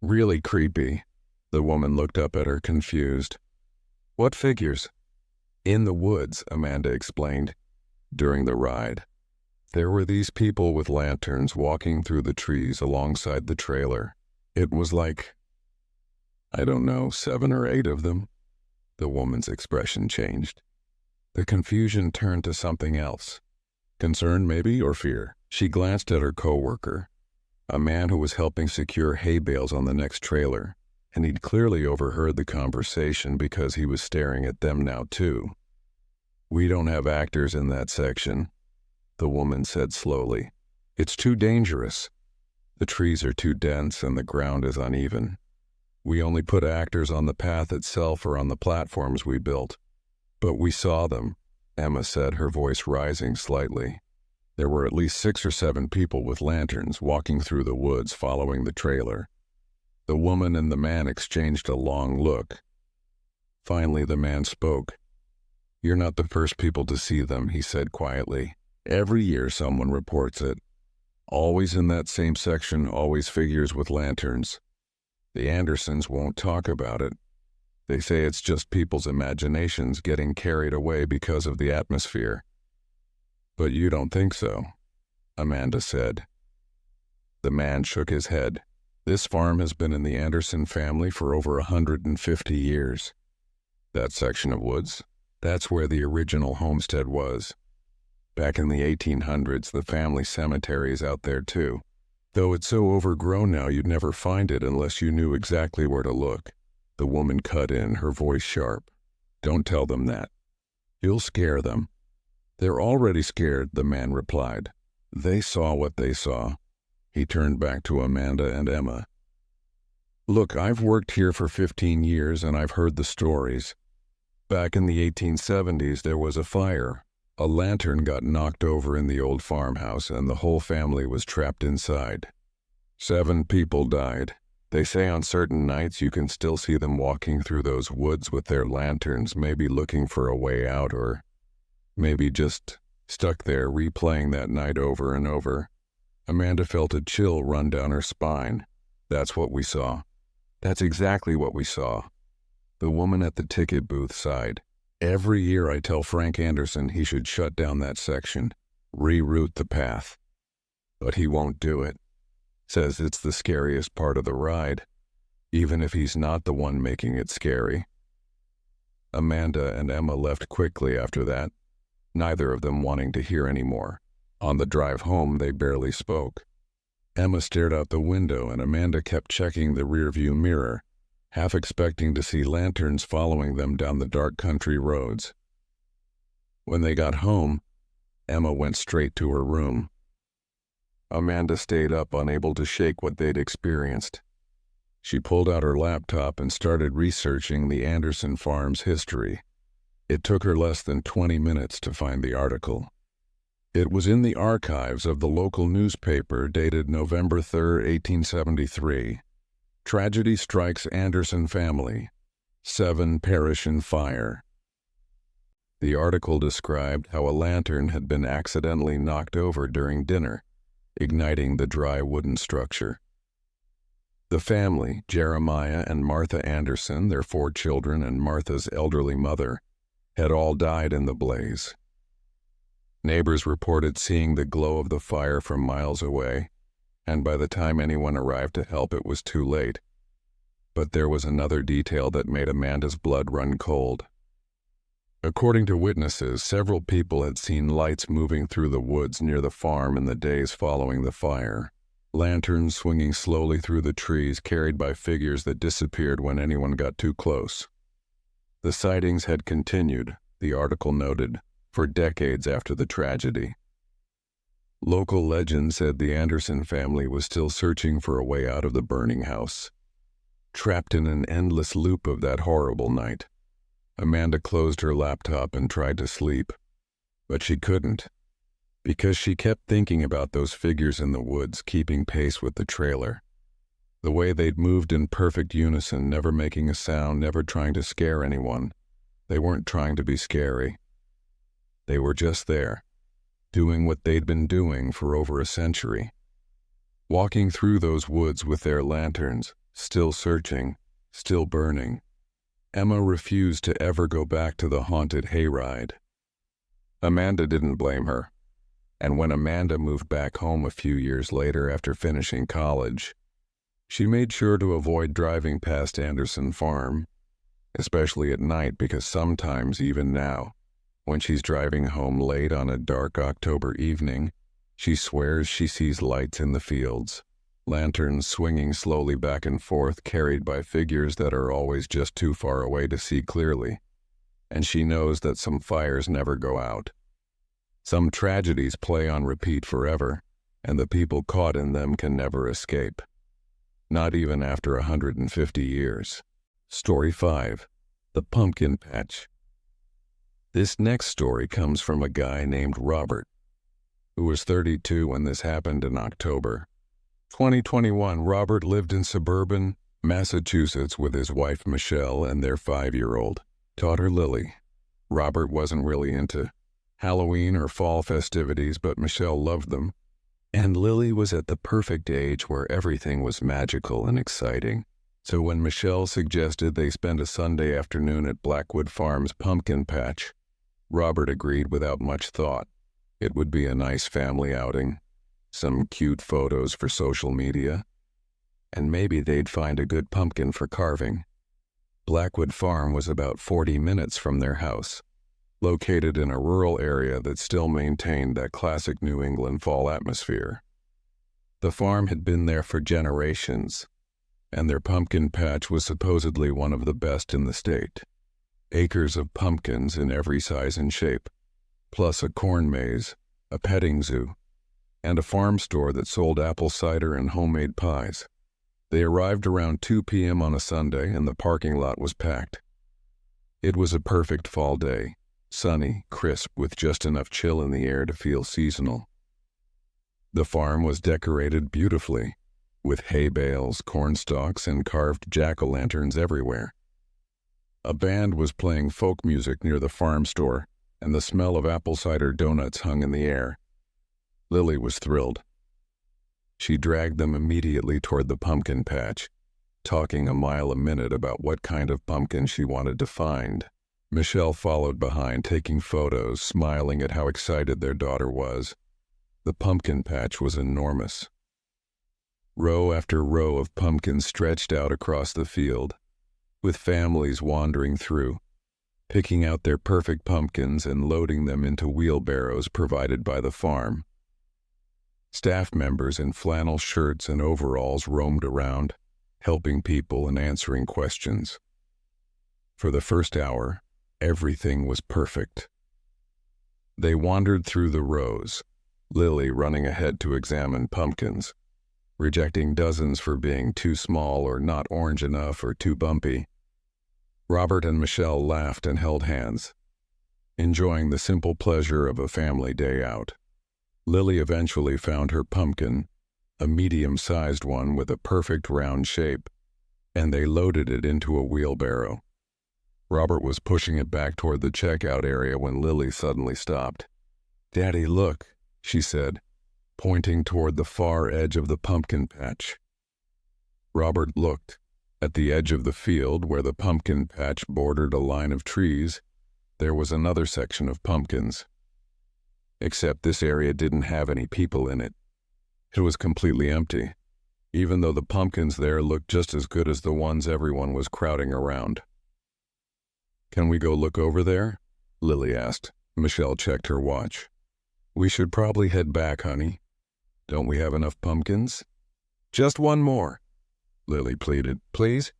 Really creepy." The woman looked up at her, confused. "What figures?" "In the woods," Amanda explained. "During the ride, there were these people with lanterns walking through the trees alongside the trailer. It was like, I don't know, 7 or 8 of them." The woman's expression changed. The confusion turned to something else. Concern, maybe, or fear. She glanced at her co-worker, a man who was helping secure hay bales on the next trailer, and he'd clearly overheard the conversation because he was staring at them now too. "We don't have actors in that section," the woman said slowly. "It's too dangerous. The trees are too dense and the ground is uneven. We only put actors on the path itself or on the platforms we built." "But we saw them," Emma said, her voice rising slightly. "There were at least 6 or 7 people with lanterns walking through the woods following the trailer." The woman and the man exchanged a long look. Finally, the man spoke. "You're not the first people to see them," he said quietly. "Every year someone reports it. Always in that same section, always figures with lanterns. The Andersons won't talk about it. They say it's just people's imaginations getting carried away because of the atmosphere." But you don't think so, Amanda said. The man shook his head. This farm has been in the Anderson family for over 150 years. That section of woods, that's where the original homestead was. Back in the 1800s, the family cemetery is out there too. Though it's so overgrown now you'd never find it unless you knew exactly where to look. The woman cut in, her voice sharp. Don't tell them that. You'll scare them. They're already scared, the man replied. They saw what they saw. He turned back to Amanda and Emma. Look, I've worked here for 15 years and I've heard the stories. Back in the 1870s, there was a fire. A lantern got knocked over in the old farmhouse and the whole family was trapped inside. 7 people died. They say on certain nights you can still see them walking through those woods with their lanterns, maybe looking for a way out or maybe just stuck there replaying that night over and over. Amanda felt a chill run down her spine. That's what we saw. That's exactly what we saw. The woman at the ticket booth sighed. Every year I tell Frank Anderson he should shut down that section, reroute the path. But he won't do it. Says it's the scariest part of the ride, even if he's not the one making it scary. Amanda and Emma left quickly after that, neither of them wanting to hear any more. On the drive home, they barely spoke. Emma stared out the window and Amanda kept checking the rearview mirror, half expecting to see lanterns following them down the dark country roads. When they got home, Emma went straight to her room. Amanda stayed up, unable to shake what they'd experienced. She pulled out her laptop and started researching the Anderson farm's history. It took her less than 20 minutes to find the article. It was in the archives of the local newspaper dated November 3, 1873. Tragedy strikes Anderson family. 7 perish in fire. The article described how a lantern had been accidentally knocked over during dinner, igniting the dry wooden structure. The family, Jeremiah and Martha Anderson, their 4 children, and Martha's elderly mother, had all died in the blaze. Neighbors reported seeing the glow of the fire from miles away, and by the time anyone arrived to help, it was too late. But there was another detail that made Amanda's blood run cold. According to witnesses, several people had seen lights moving through the woods near the farm in the days following the fire, lanterns swinging slowly through the trees carried by figures that disappeared when anyone got too close. The sightings had continued, the article noted, for decades after the tragedy. Local legend said the Anderson family was still searching for a way out of the burning house, trapped in an endless loop of that horrible night. Amanda closed her laptop and tried to sleep, but she couldn't, because she kept thinking about those figures in the woods keeping pace with the trailer. The way they'd moved in perfect unison, never making a sound, never trying to scare anyone. They weren't trying to be scary. They were just there, doing what they'd been doing for over a century. Walking through those woods with their lanterns, still searching, still burning. Emma refused to ever go back to the haunted hayride. Amanda didn't blame her, and when Amanda moved back home a few years later after finishing college, she made sure to avoid driving past Anderson Farm, especially at night, because sometimes, even now, when she's driving home late on a dark October evening, she swears she sees lights in the fields, lanterns swinging slowly back and forth, carried by figures that are always just too far away to see clearly. And she knows that some fires never go out. Some tragedies play on repeat forever, and the people caught in them can never escape. Not even after 150 years. Story 5. The Pumpkin Patch. This next story comes from a guy named Robert, who was 32 when this happened in October 2021. Robert lived in suburban Massachusetts with his wife Michelle and their 5-year-old daughter Lily. Robert wasn't really into Halloween or fall festivities, but Michelle loved them, and Lily was at the perfect age where everything was magical and exciting. So when Michelle suggested they spend a Sunday afternoon at Blackwood Farm's pumpkin patch, Robert agreed without much thought. It would be a nice family outing, some cute photos for social media, and maybe they'd find a good pumpkin for carving. Blackwood Farm was about 40 minutes from their house, located in a rural area that still maintained that classic New England fall atmosphere. The farm had been there for generations, and their pumpkin patch was supposedly one of the best in the state. Acres of pumpkins in every size and shape, plus a corn maze, a petting zoo, and a farm store that sold apple cider and homemade pies. They arrived around 2 p.m. on a Sunday, and the parking lot was packed. It was a perfect fall day, sunny, crisp, with just enough chill in the air to feel seasonal. The farm was decorated beautifully, with hay bales, corn stalks, and carved jack-o'-lanterns everywhere. A band was playing folk music near the farm store, and the smell of apple cider donuts hung in the air. Lily was thrilled. She dragged them immediately toward the pumpkin patch, talking a mile a minute about what kind of pumpkin she wanted to find. Michelle followed behind, taking photos, smiling at how excited their daughter was. The pumpkin patch was enormous. Row after row of pumpkins stretched out across the field, with families wandering through, picking out their perfect pumpkins and loading them into wheelbarrows provided by the farm. Staff members in flannel shirts and overalls roamed around, helping people and answering questions. For the first hour, everything was perfect. They wandered through the rows, Lily running ahead to examine pumpkins, rejecting dozens for being too small or not orange enough or too bumpy. Robert and Michelle laughed and held hands, enjoying the simple pleasure of a family day out. Lily eventually found her pumpkin, a medium-sized one with a perfect round shape, and they loaded it into a wheelbarrow. Robert was pushing it back toward the checkout area when Lily suddenly stopped. "Daddy, look," she said, pointing toward the far edge of the pumpkin patch. Robert looked. At the edge of the field, where the pumpkin patch bordered a line of trees, there was another section of pumpkins. Except this area didn't have any people in it. It was completely empty, even though the pumpkins there looked just as good as the ones everyone was crowding around. "Can we go look over there?" Lily asked. Michelle checked her watch. "We should probably head back, honey. Don't we have enough pumpkins?" "Just one more," Lily pleaded. "Please?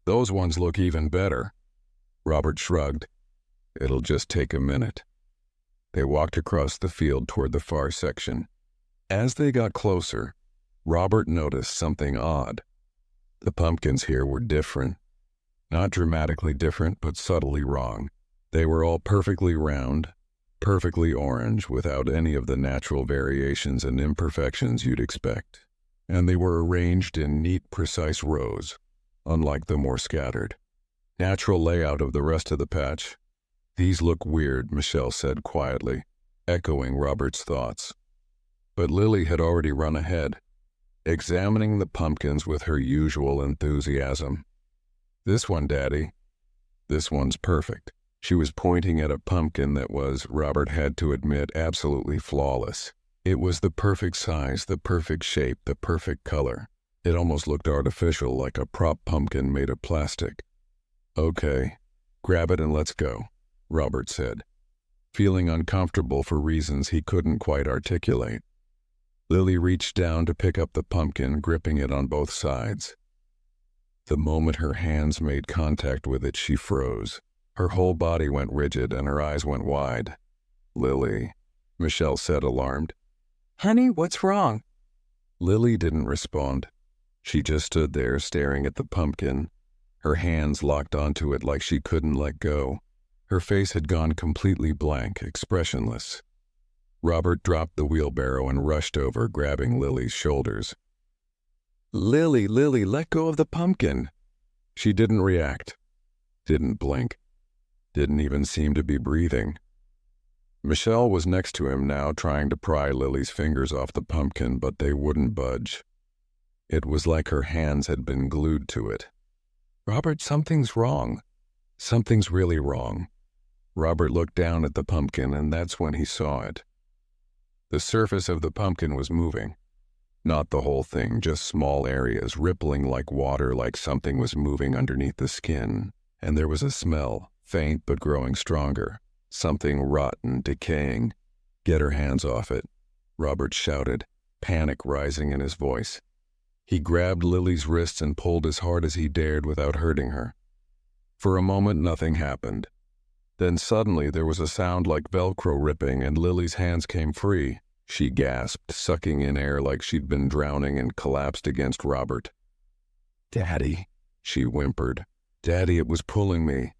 Those ones look even better." Robert shrugged. "It'll just take a minute." They walked across the field toward the far section. As they got closer, Robert noticed something odd. The pumpkins here were different. Not dramatically different, but subtly wrong. They were all perfectly round, perfectly orange, without any of the natural variations and imperfections you'd expect. And they were arranged in neat, precise rows, unlike the more scattered, natural layout of the rest of the patch. "These look weird," Michelle said quietly, echoing Robert's thoughts. But Lily had already run ahead, examining the pumpkins with her usual enthusiasm. "This one, Daddy. This one's perfect." She was pointing at a pumpkin that was, Robert had to admit, absolutely flawless. It was the perfect size, the perfect shape, the perfect color. It almost looked artificial, like a prop pumpkin made of plastic. "Okay, grab it and let's go," Robert said, feeling uncomfortable for reasons he couldn't quite articulate. Lily reached down to pick up the pumpkin, gripping it on both sides. The moment her hands made contact with it, she froze. Her whole body went rigid and her eyes went wide. "Lily," Michelle said, alarmed. "Honey, what's wrong?" Lily didn't respond. She just stood there staring at the pumpkin, her hands locked onto it like she couldn't let go. Her face had gone completely blank, expressionless. Robert dropped the wheelbarrow and rushed over, grabbing Lily's shoulders. "Lily, Lily, let go of the pumpkin." She didn't react, didn't blink, didn't even seem to be breathing. Michelle was next to him now, trying to pry Lily's fingers off the pumpkin, but they wouldn't budge. It was like her hands had been glued to it. "Robert, something's wrong. Something's really wrong." Robert looked down at the pumpkin, and that's when he saw it. The surface of the pumpkin was moving. Not the whole thing, just small areas, rippling like water, like something was moving underneath the skin. And there was a smell, faint but growing stronger. Something rotten, decaying. "Get her hands off it," Robert shouted, panic rising in his voice. He grabbed Lily's wrists and pulled as hard as he dared without hurting her. For a moment, nothing happened. Then suddenly there was a sound like Velcro ripping and Lily's hands came free. She gasped, sucking in air like she'd been drowning, and collapsed against Robert. "Daddy," she whimpered. "Daddy, it was pulling me."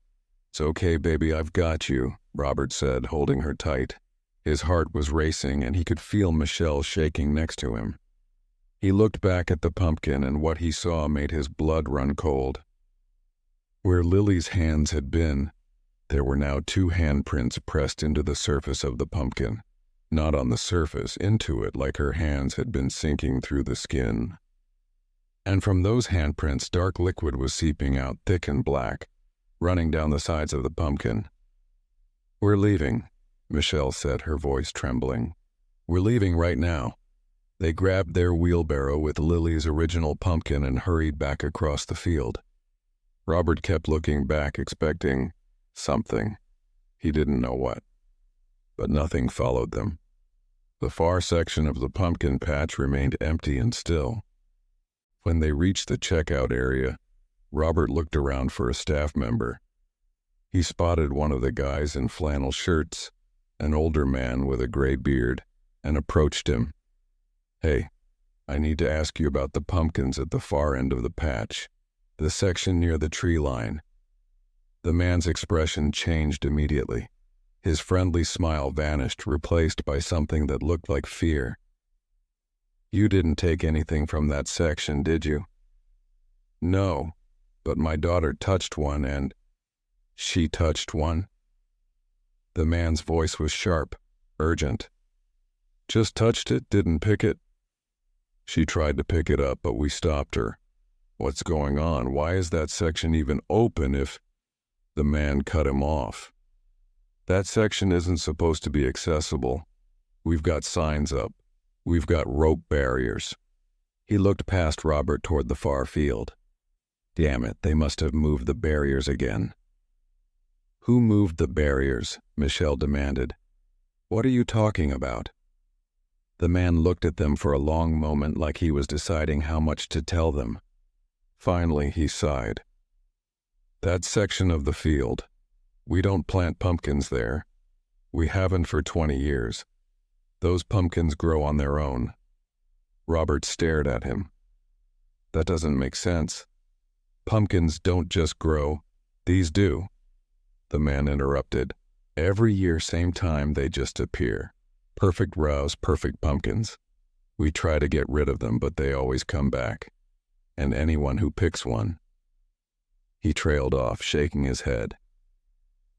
"It's okay, baby, I've got you," Robert said, holding her tight. His heart was racing and he could feel Michelle shaking next to him. He looked back at the pumpkin and what he saw made his blood run cold. Where Lily's hands had been, there were now 2 handprints pressed into the surface of the pumpkin. Not on the surface, into it, like her hands had been sinking through the skin. And from those handprints, dark liquid was seeping out, thick and black, running down the sides of the pumpkin. "We're leaving," Michelle said, her voice trembling. "We're leaving right now." They grabbed their wheelbarrow with Lily's original pumpkin and hurried back across the field. Robert kept looking back, expecting something. He didn't know what. But nothing followed them. The far section of the pumpkin patch remained empty and still. When they reached the checkout area, Robert looked around for a staff member. He spotted one of the guys in flannel shirts, an older man with a gray beard, and approached him. "Hey, I need to ask you about the pumpkins at the far end of the patch, the section near the tree line." The man's expression changed immediately. His friendly smile vanished, replaced by something that looked like fear. "You didn't take anything from that section, did you?" "No, but my daughter touched one and—" "She touched one?" The man's voice was sharp, urgent. "Just touched it, didn't pick it?" "She tried to pick it up, but we stopped her." "What's going on? Why is that section even open if—" The man cut him off. "That section isn't supposed to be accessible. We've got signs up. We've got rope barriers." He looked past Robert toward the far field. Damn it, they must have moved the barriers again. "Who moved the barriers?" Michelle demanded. "What are you talking about?" The man looked at them for a long moment like he was deciding how much to tell them. Finally, he sighed. "That section of the field. We don't plant pumpkins there. We haven't for 20 years. Those pumpkins grow on their own." Robert stared at him. "That doesn't make sense. Pumpkins don't just grow. These do." The man interrupted. "Every year, same time, they just appear. Perfect rows, perfect pumpkins. We try to get rid of them, but they always come back. And anyone who picks one—" He trailed off, shaking his head.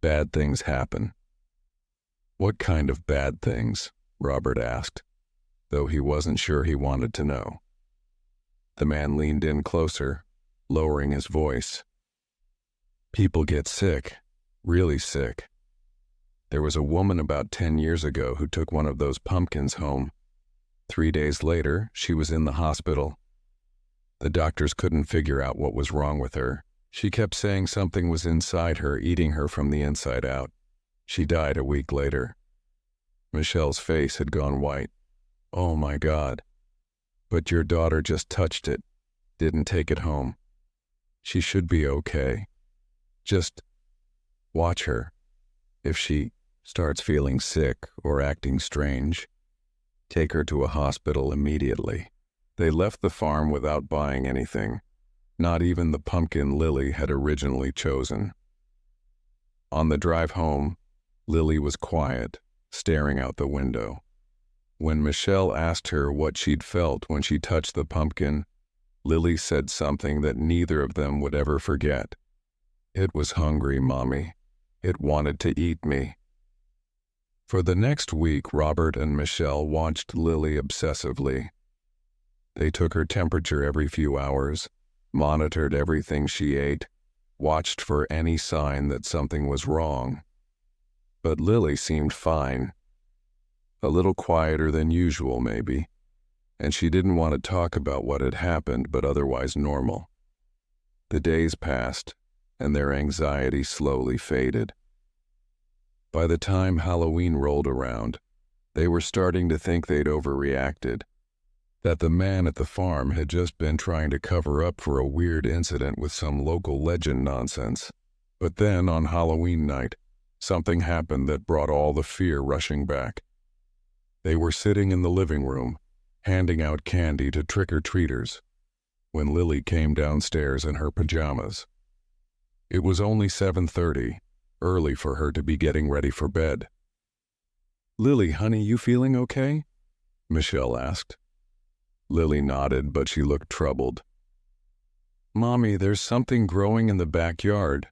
"Bad things happen." "What kind of bad things?" Robert asked, though he wasn't sure he wanted to know. The man leaned in closer, lowering his voice. "People get sick, really sick. There was a woman about 10 years ago who took one of those pumpkins home. 3 days later, she was in the hospital. The doctors couldn't figure out what was wrong with her. She kept saying something was inside her, eating her from the inside out. She died a week later." Michelle's face had gone white. "Oh my God. But your daughter just touched it, didn't take it home. She should be okay. Just watch her. If she starts feeling sick or acting strange, take her to a hospital immediately." They left the farm without buying anything, not even the pumpkin Lily had originally chosen. On the drive home, Lily was quiet, staring out the window. When Michelle asked her what she'd felt when she touched the pumpkin, Lily said something that neither of them would ever forget. "It was hungry, Mommy. It wanted to eat me." For the next week, Robert and Michelle watched Lily obsessively. They took her temperature every few hours, monitored everything she ate, watched for any sign that something was wrong. But Lily seemed fine. A little quieter than usual, maybe, and she didn't want to talk about what had happened, but otherwise normal. The days passed, and their anxiety slowly faded. By the time Halloween rolled around, they were starting to think they'd overreacted, that the man at the farm had just been trying to cover up for a weird incident with some local legend nonsense. But then, on Halloween night, something happened that brought all the fear rushing back. They were sitting in the living room, handing out candy to trick-or-treaters, when Lily came downstairs in her pajamas. It was only 7:30, early for her to be getting ready for bed. "Lily, honey, you feeling okay?" Michelle asked. Lily nodded, but she looked troubled. "Mommy, there's something growing in the backyard."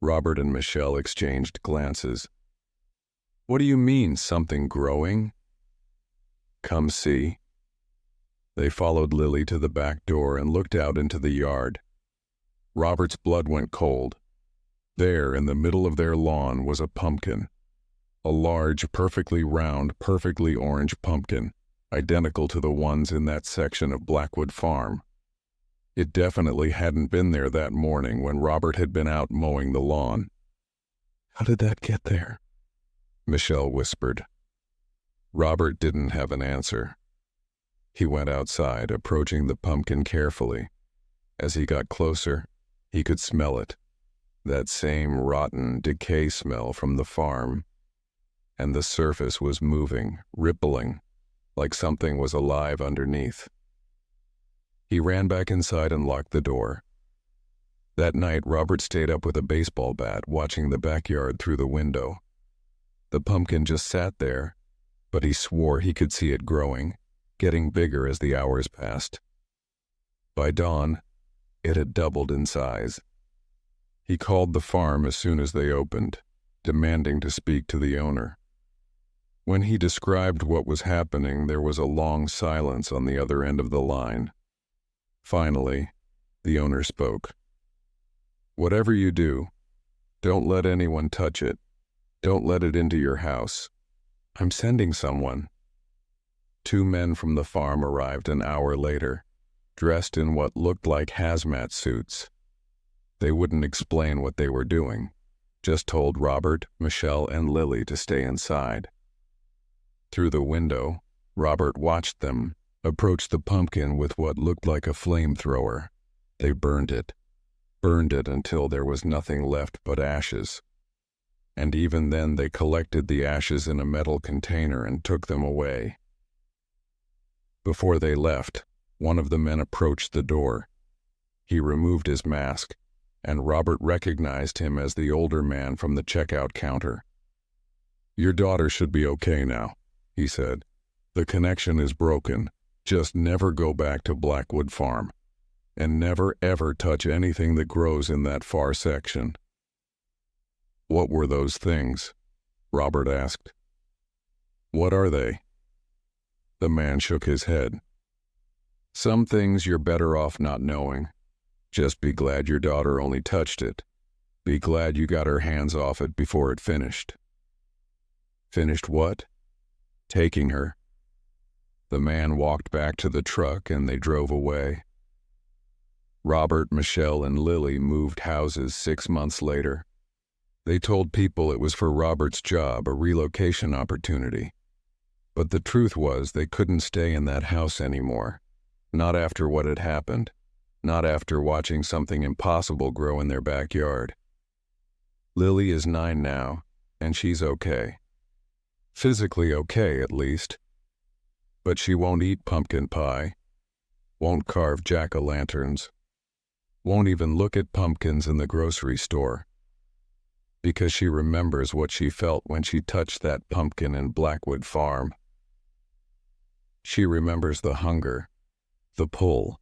Robert and Michelle exchanged glances. "What do you mean, something growing?" "Come see." They followed Lily to the back door and looked out into the yard. Robert's blood went cold. There, in the middle of their lawn, was a pumpkin. A large, perfectly round, perfectly orange pumpkin, identical to the ones in that section of Blackwood Farm. It definitely hadn't been there that morning when Robert had been out mowing the lawn. "How did that get there?" Michelle whispered. Robert didn't have an answer. He went outside, approaching the pumpkin carefully. As he got closer, he could smell it, that same rotten decay smell from the farm. And the surface was moving, rippling, like something was alive underneath. He ran back inside and locked the door. That night, Robert stayed up with a baseball bat, watching the backyard through the window. The pumpkin just sat there, but he swore he could see it growing, getting bigger as the hours passed. By dawn, it had doubled in size. He called the farm as soon as they opened, demanding to speak to the owner. When he described what was happening, there was a long silence on the other end of the line. Finally, the owner spoke. "Whatever you do, don't let anyone touch it. Don't let it into your house. I'm sending someone." 2 men from the farm arrived an hour later, dressed in what looked like hazmat suits. They wouldn't explain what they were doing, just told Robert, Michelle, and Lily to stay inside. Through the window, Robert watched them approach the pumpkin with what looked like a flamethrower. They burned it until there was nothing left but ashes. And even then they collected the ashes in a metal container and took them away. Before they left, one of the men approached the door. He removed his mask, and Robert recognized him as the older man from the checkout counter. "Your daughter should be okay now," he said. "The connection is broken. Just never go back to Blackwood Farm. And never ever touch anything that grows in that far section." "What were those things?" Robert asked. "What are they?" The man shook his head. "Some things you're better off not knowing. Just be glad your daughter only touched it. Be glad you got her hands off it before it finished." "Finished what?" "Taking her." The man walked back to the truck and they drove away. Robert, Michelle, and Lily moved houses 6 months later. They told people it was for Robert's job, a relocation opportunity. But the truth was they couldn't stay in that house anymore. Not after what had happened. Not after watching something impossible grow in their backyard. Lily is 9 now, and she's okay. Physically okay, at least. But she won't eat pumpkin pie. Won't carve jack-o'-lanterns. Won't even look at pumpkins in the grocery store. Because she remembers what she felt when she touched that pumpkin in Blackwood Farm. She remembers the hunger, the pull,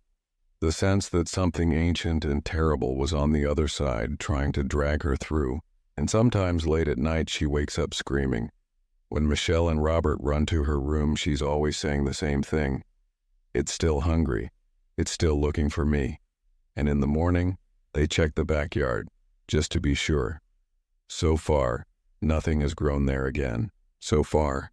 the sense that something ancient and terrible was on the other side trying to drag her through, and sometimes late at night she wakes up screaming. When Michelle and Robert run to her room, she's always saying the same thing. "It's still hungry. It's still looking for me." And in the morning, they check the backyard, just to be sure. So far, nothing has grown there again. So far.